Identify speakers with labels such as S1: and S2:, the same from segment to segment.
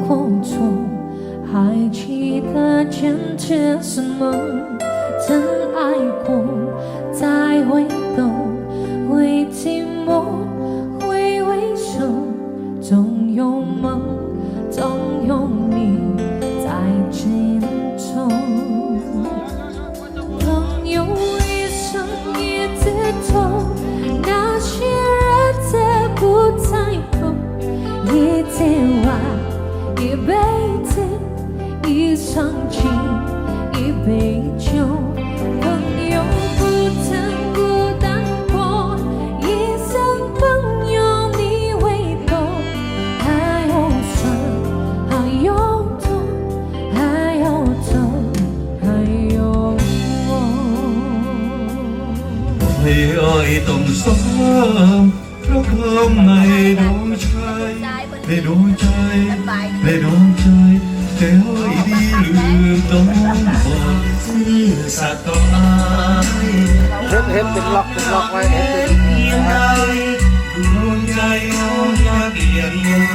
S1: 过错，还记得坚持什么？曾爱过，再回头，会寂寞，会微笑，总有梦，总有你在尽头。朋友一生一直走，那些日子不再后，一天晚，一辈子，一场情，一杯酒。朋友不曾孤单过，一生朋友你会懂。还有酸，还有痛，还有痛，还有我。
S2: ให้อ้อยต้องซ้ำเพราะเขาไม่รู้ใจไม่รู้ใจไม่รู้ใจแต่อ้อยดีลืมต้องบอกซื่อสัตย์ต่ออ้าย
S3: เห็นเป็นล็อกไว้เห็น
S2: เพียงใดดวงใจอ้อยอยากเปลี่ยนเลย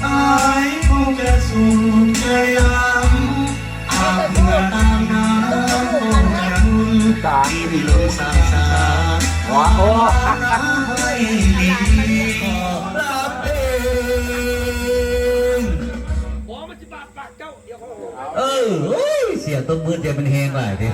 S2: อายคงจะสูญใจยังอาบเหงื่อตามน้ำคงจะคุ้น
S3: ตา
S2: ที่มีลมสาบสา
S3: ว้าโอ้
S2: ให้ดีขอรับเอง
S4: เออเฮ้ยเสียงตัวมือเดียวมันแหงหลายดิ